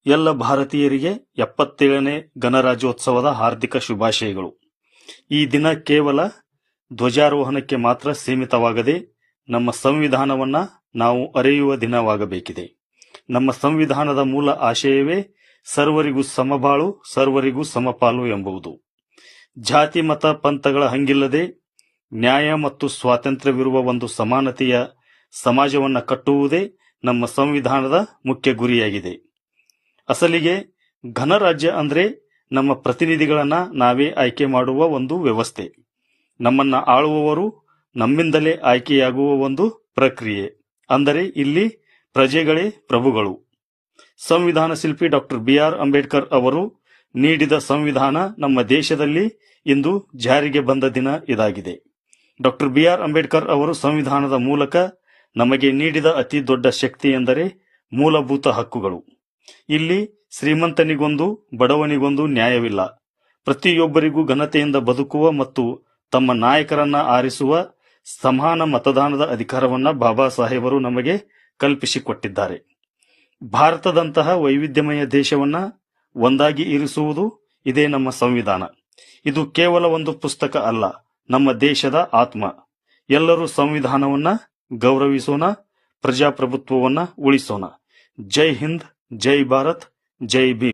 ಎಲ್ಲ ಭಾರತೀಯರಿಗೆ 77ನೇ ಗಣರಾಜ್ಯೋತ್ಸವದ ಹಾರ್ದಿಕ ಶುಭಾಶಯಗಳು. ಈ ದಿನ ಕೇವಲ ಧ್ವಜಾರೋಹಣಕ್ಕೆ ಮಾತ್ರ ಸೀಮಿತವಾಗದೆ ನಮ್ಮ ಸಂವಿಧಾನವನ್ನ ನಾವು ಅರಿಯುವ ದಿನವಾಗಬೇಕಿದೆ. ನಮ್ಮ ಸಂವಿಧಾನದ ಮೂಲ ಆಶಯವೇ ಸರ್ವರಿಗೂ ಸಮಬಾಳು, ಸರ್ವರಿಗೂ ಸಮಪಾಲು ಎಂಬುದು. ಜಾತಿ ಮತ ಪಂಥಗಳ ಹಂಗಿಲ್ಲದೆ ನ್ಯಾಯ ಮತ್ತು ಸ್ವಾತಂತ್ರ್ಯವಿರುವ ಒಂದು ಸಮಾನತೆಯ ಸಮಾಜವನ್ನ ಕಟ್ಟುವುದೇ ನಮ್ಮ ಸಂವಿಧಾನದ ಮುಖ್ಯ ಗುರಿಯಾಗಿದೆ. ಅಸಲಿಗೆ ಗಣರಾಜ್ಯ ಅಂದ್ರೆ ನಮ್ಮ ಪ್ರತಿನಿಧಿಗಳನ್ನ ನಾವೇ ಆಯ್ಕೆ ಮಾಡುವ ಒಂದು ವ್ಯವಸ್ಥೆ. ನಮ್ಮನ್ನ ಆಳುವವರು ನಮ್ಮಿಂದಲೇ ಆಯ್ಕೆಯಾಗುವ ಒಂದು ಪ್ರಕ್ರಿಯೆ. ಅಂದರೆ ಇಲ್ಲಿ ಪ್ರಜೆಗಳೇ ಪ್ರಭುಗಳು. ಸಂವಿಧಾನ ಶಿಲ್ಪಿ ಡಾಕ್ಟರ್ ಬಿ.ಆರ್. ಅಂಬೇಡ್ಕರ್ ಅವರು ನೀಡಿದ ಸಂವಿಧಾನ ನಮ್ಮ ದೇಶದಲ್ಲಿ ಇಂದು ಜಾರಿಗೆ ಬಂದ ದಿನ ಇದಾಗಿದೆ. Doctor B R. ಅಂಬೇಡ್ಕರ್ ಅವರು ಸಂವಿಧಾನದ ಮೂಲಕ ನಮಗೆ ನೀಡಿದ ಅತಿ ದೊಡ್ಡ ಶಕ್ತಿ ಎಂದರೆ ಮೂಲಭೂತ ಹಕ್ಕುಗಳು. ಇಲ್ಲಿ ಶ್ರೀಮಂತನಿಗೊಂದು ಬಡವನಿಗೊಂದು ನ್ಯಾಯವಿಲ್ಲ. ಪ್ರತಿಯೊಬ್ಬರಿಗೂ ಘನತೆಯಿಂದ ಬದುಕುವ ಮತ್ತು ತಮ್ಮ ನಾಯಕರನ್ನ ಆರಿಸುವ ಸಮಾನ ಮತದಾನದ ಅಧಿಕಾರವನ್ನ ಬಾಬಾ ಸಾಹೇಬರು ನಮಗೆ ಕಲ್ಪಿಸಿಕೊಟ್ಟಿದ್ದಾರೆ. ಭಾರತದಂತಹ ವೈವಿಧ್ಯಮಯ ದೇಶವನ್ನ ಒಂದಾಗಿ ಇರಿಸುವುದು ಇದೇ ನಮ್ಮ ಸಂವಿಧಾನ. ಇದು ಕೇವಲ ಒಂದು ಪುಸ್ತಕ ಅಲ್ಲ, ನಮ್ಮ ದೇಶದ ಆತ್ಮ. ಎಲ್ಲರೂ ಸಂವಿಧಾನವನ್ನ ಗೌರವಿಸೋಣ, ಪ್ರಜಾಪ್ರಭುತ್ವವನ್ನ ಉಳಿಸೋಣ. ಜೈ ಹಿಂದ್, ಜೈ ಭಾರತ್, ಜೈ ಭೀಮ್.